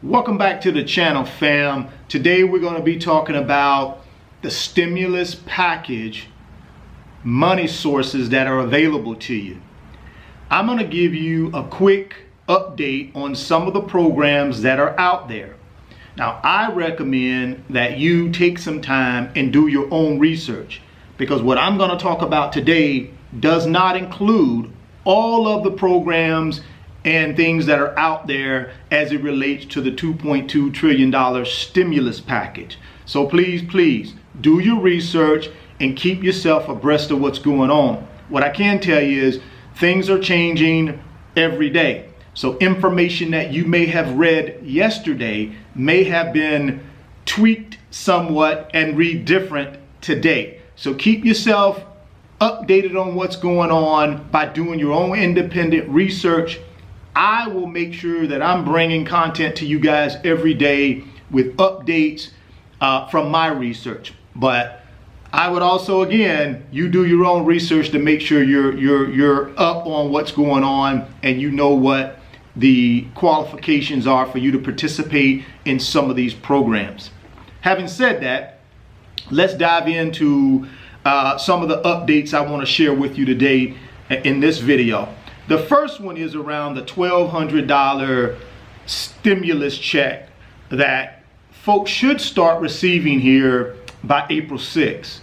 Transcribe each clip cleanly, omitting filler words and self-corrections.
Welcome back to the channel, fam. Today we're going to be talking about the stimulus package money sources that are available to you. I'm going to give you a quick update on some of the programs that are out there. Now, I recommend that you take some time and do your own research, because what I'm going to talk about today does not include all of the programs and things that are out there as it relates to the $2.2 trillion stimulus package. So please do your research and keep yourself abreast of what's going on. What I can tell you is things are changing every day. So information that you may have read yesterday may have been tweaked somewhat and read different today. So keep yourself updated on what's going on by doing your own independent research. I will make sure that I'm bringing content to you guys every day with updates from my research. But I would also, again, you do your own research to make sure you're up on what's going on and you know what the qualifications are for you to participate in some of these programs. Having said that, let's dive into some of the updates I want to share with you today in this video. The first one is around the $1,200 stimulus check that folks should start receiving here by April 6th.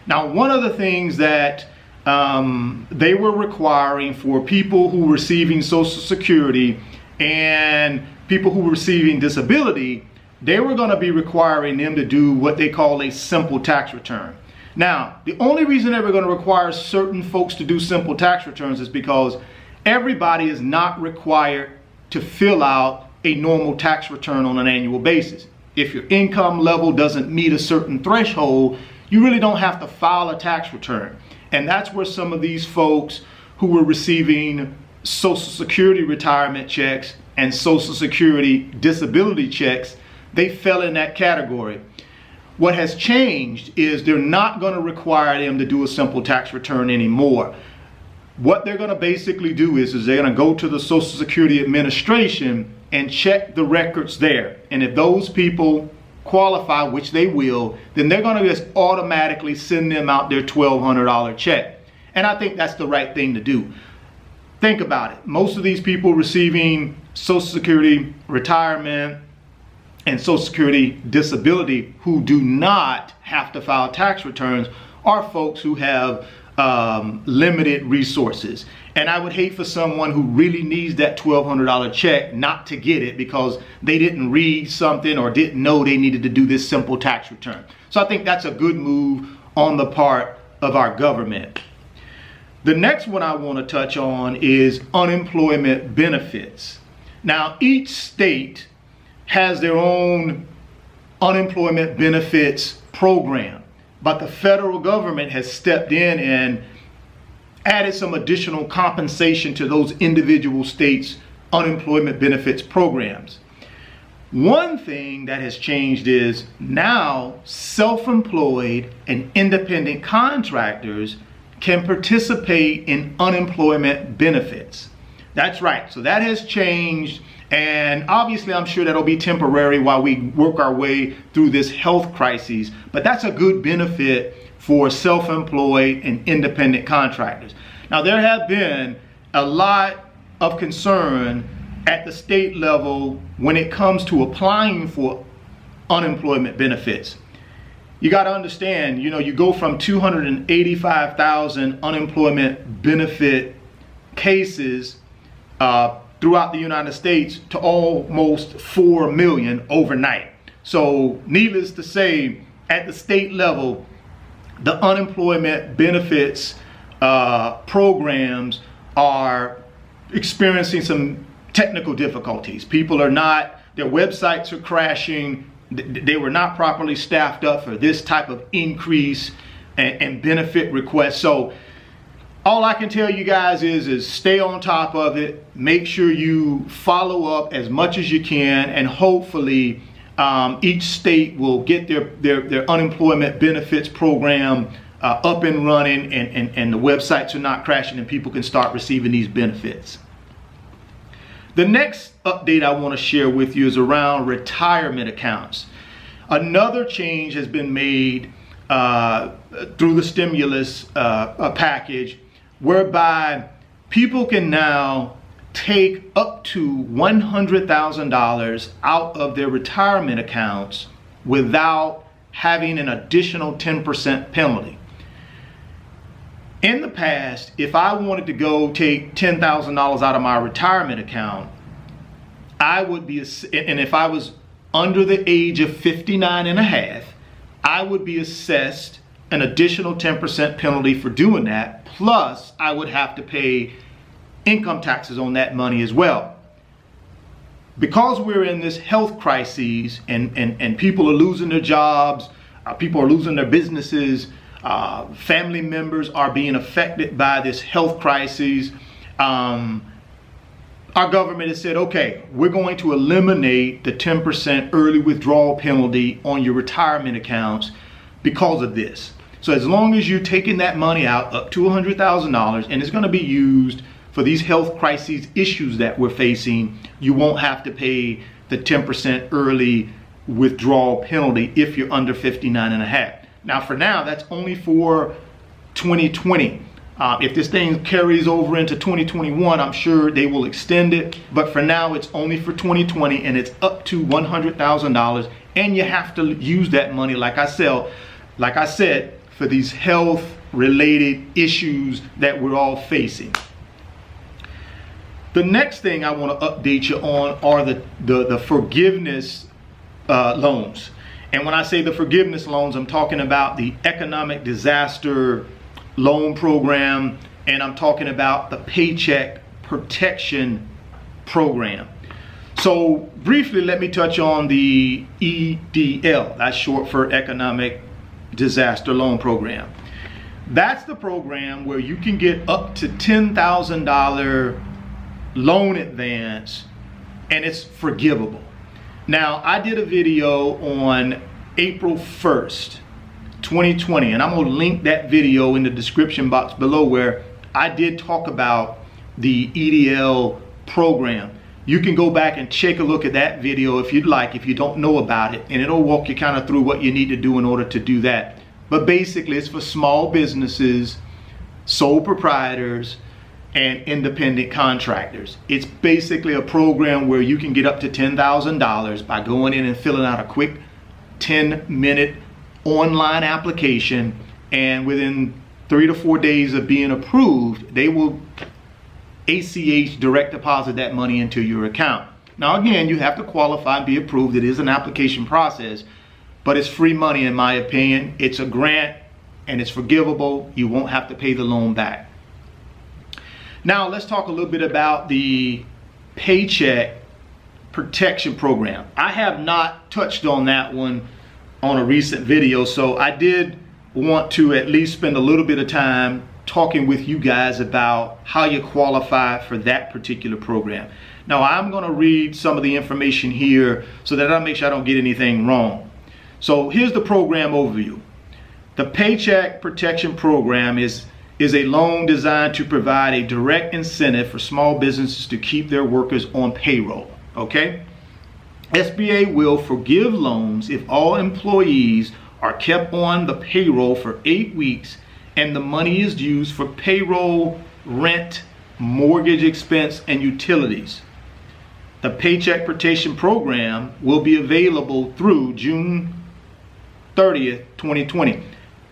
Now, one of the things that they were requiring for people who were receiving Social Security and people who were receiving disability, they were going to be requiring them to do what they call a simple tax return. Now, the only reason they were going to require certain folks to do simple tax returns is because everybody is not required to fill out a normal tax return on an annual basis. If your income level doesn't meet a certain threshold, you really don't have to file a tax return. And that's where some of these folks who were receiving Social Security retirement checks and Social Security disability checks, they fell in that category. What has changed is they're not going to require them to do a simple tax return anymore. What they're going to basically do is they're going to go to the Social Security Administration and check the records there. And if those people qualify, which they will, then they're going to just automatically send them out their $1,200 check. And I think that's the right thing to do. Think about it. Most of these people receiving Social Security retirement and Social Security disability who do not have to file tax returns are folks who have limited resources. And I would hate for someone who really needs that $1,200 check not to get it because they didn't read something or didn't know they needed to do this simple tax return. So I think that's a good move on the part of our government. The next one I want to touch on is unemployment benefits. Now, each state has their own unemployment benefits program, but the federal government has stepped in and added some additional compensation to those individual states' unemployment benefits programs. One thing that has changed is now self-employed and independent contractors can participate in unemployment benefits. That's right. So that has changed. And obviously, I'm sure that'll be temporary while we work our way through this health crisis. But that's a good benefit for self-employed and independent contractors. Now, there have been a lot of concern at the state level when it comes to applying for unemployment benefits. You got to understand, you go from 285,000 unemployment benefit cases throughout the United States to almost 4 million overnight. So needless to say, at the state level, the unemployment benefits programs are experiencing some technical difficulties. People are not, their websites are crashing. They were not properly staffed up for this type of increase and benefit requests. So all I can tell you guys is stay on top of it. Make sure you follow up as much as you can, and hopefully each state will get their unemployment benefits program up and running, and the websites are not crashing and people can start receiving these benefits. The next update I want to share with you is around retirement accounts. Another change has been made through the stimulus package, whereby people can now take up to $100,000 out of their retirement accounts without having an additional 10% penalty. In the past, if I wanted to go take $10,000 out of my retirement account, I would be, and if I was under the age of 59 and a half, I would be assessed an additional 10% penalty for doing that. Plus, I would have to pay income taxes on that money as well. Because we're in this health crisis and people are losing their jobs, people are losing their businesses, family members are being affected by this health crisis. Our government has said, okay, we're going to eliminate the 10% early withdrawal penalty on your retirement accounts because of this. So as long as you're taking that money out up to $100,000 and it's going to be used for these health crises issues that we're facing, you won't have to pay the 10% early withdrawal penalty if you're under 59 and a half. Now for now, that's only for 2020. If this thing carries over into 2021, I'm sure they will extend it. But for now, it's only for 2020 and it's up to $100,000. And you have to use that money, like I said, for these health related issues that we're all facing. The next thing I want to update you on are the forgiveness loans. And when I say the forgiveness loans, I'm talking about the economic disaster loan program, and I'm talking about the Paycheck Protection Program. So briefly, let me touch on the EDL. That's short for Economic Disaster Loan Program. That's the program where you can get up to $10,000 loan advance and it's forgivable. Now, I did a video on April 1st, 2020, and I'm going to link that video in the description box below, where I did talk about the EDL program. You can go back and take a look at that video if you'd like, if you don't know about it, and it'll walk you kind of through what you need to do in order to do that. But basically, it's for small businesses, sole proprietors, and independent contractors. It's basically a program where you can get up to $10,000 by going in and filling out a quick 10-minute online application, and within 3 to 4 days of being approved, they will ACH direct deposit that money into your account. Now again, you have to qualify and be approved. It is an application process, but it's free money in my opinion. It's a grant and it's forgivable. You won't have to pay the loan back. Now let's talk a little bit about the Paycheck Protection Program. I have not touched on that one on a recent video, so I did want to at least spend a little bit of time talking with you guys about how you qualify for that particular program. Now I'm going to read some of the information here so that I make sure I don't get anything wrong. So here's the program overview. The Paycheck Protection Program is a loan designed to provide a direct incentive for small businesses to keep their workers on payroll. Okay? SBA will forgive loans if all employees are kept on the payroll for 8 weeks and the money is used for payroll, rent, mortgage expense, and utilities. The Paycheck Protection Program will be available through June 30th, 2020.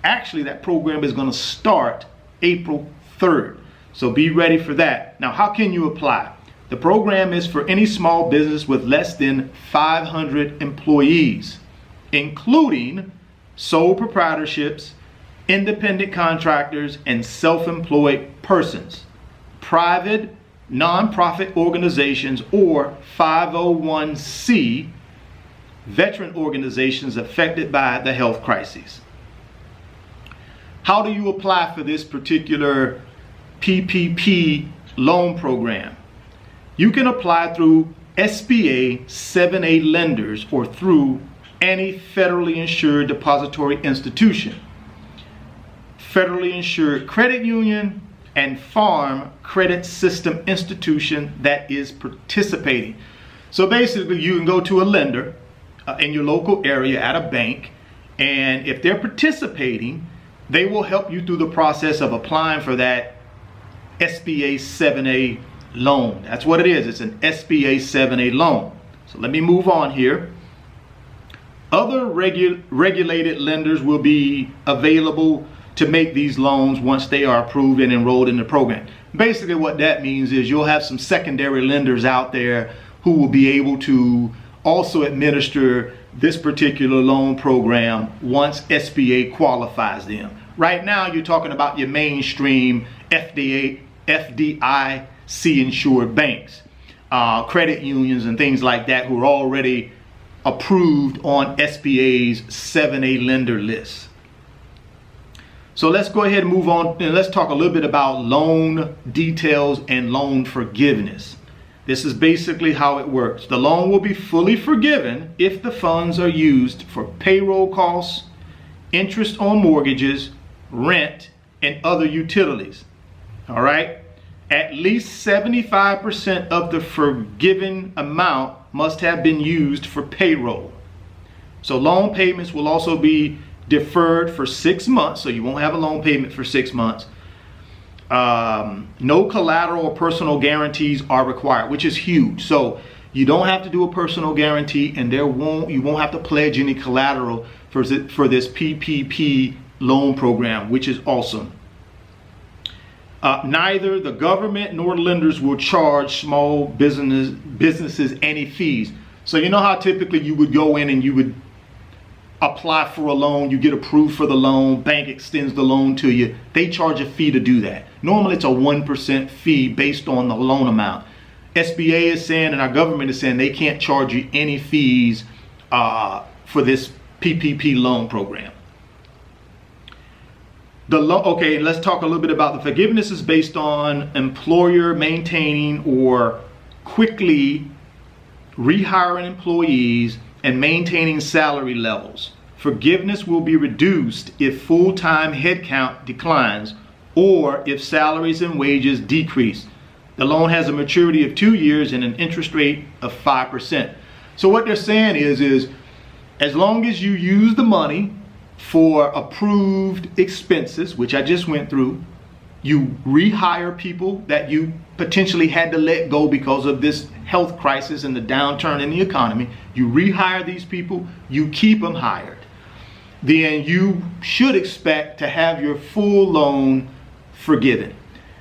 Actually, that program is going to start April 3rd. So be ready for that. Now, how can you apply? The program is for any small business with less than 500 employees, including sole proprietorships, independent contractors, and self-employed persons, private, nonprofit organizations, or 501c veteran organizations affected by the health crisis. How do you apply for this particular PPP loan program? You can apply through SBA 7A lenders or through any federally insured depository institution, federally insured credit union, and farm credit system institution that is participating. So basically, you can go to a lender in your local area at a bank, and if they're participating, they will help you through the process of applying for that SBA 7A loan. That's what it is. It's an SBA 7A loan. So let me move on here. Other regulated lenders will be available to make these loans once they are approved and enrolled in the program. Basically what that means is you'll have some secondary lenders out there who will be able to also administer this particular loan program once SBA qualifies them. Right now you're talking about your mainstream FDIC insured banks, credit unions and things like that who are already approved on SBA's 7A lender list. So let's go ahead and move on and let's talk a little bit about loan details and loan forgiveness. This is basically how it works. The loan will be fully forgiven if the funds are used for payroll costs, interest on mortgages, rent, and other utilities. All right? At least 75% of the forgiven amount must have been used for payroll. So loan payments will also be deferred for 6 months, so you won't have a loan payment for 6 months. No collateral or personal guarantees are required, which is huge. So you don't have to do a personal guarantee, and you won't have to pledge any collateral for this PPP loan program, which is awesome. Neither the government nor lenders will charge small businesses any fees. So you know how typically you would go in and you would apply for a loan, you get approved for the loan, bank extends the loan to you. They charge a fee to do that. Normally it's a 1% fee based on the loan amount. SBA is saying and our government is saying they can't charge you any fees for this PPP loan program. Okay, let's talk a little bit about the forgiveness is based on employer maintaining or quickly rehiring employees and maintaining salary levels. Forgiveness will be reduced if full-time headcount declines or if salaries and wages decrease. The loan has a maturity of 2 years and an interest rate of 5%. So what they're saying is as long as you use the money for approved expenses, which I just went through, you rehire people that you potentially had to let go because of this health crisis and the downturn in the economy, you rehire these people, you keep them hired, then you should expect to have your full loan forgiven.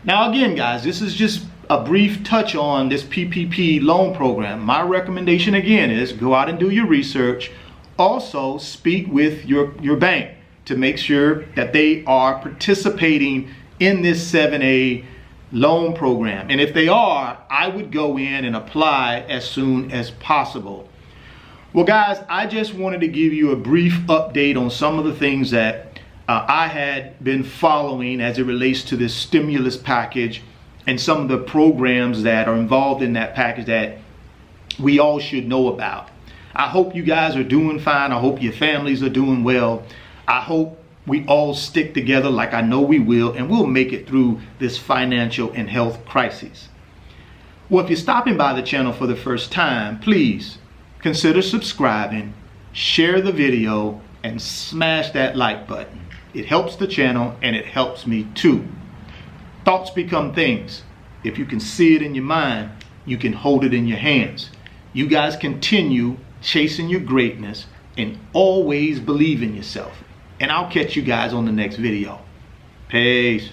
Now again guys, this is just a brief touch on this PPP loan program. My recommendation again is go out and do your research. Also speak with your bank to make sure that they are participating in this 7A loan program. And if they are, I would go in and apply as soon as possible. Well guys, I just wanted to give you a brief update on some of the things that I had been following as it relates to this stimulus package and some of the programs that are involved in that package that we all should know about. I hope you guys are doing fine. I hope your families are doing well. I hope we all stick together like I know we will, and we'll make it through this financial and health crisis. Well, if you're stopping by the channel for the first time, please consider subscribing, share the video, and smash that like button. It helps the channel and it helps me too. Thoughts become things. If you can see it in your mind, you can hold it in your hands. You guys continue chasing your greatness and always believe in yourself. And I'll catch you guys on the next video. Peace.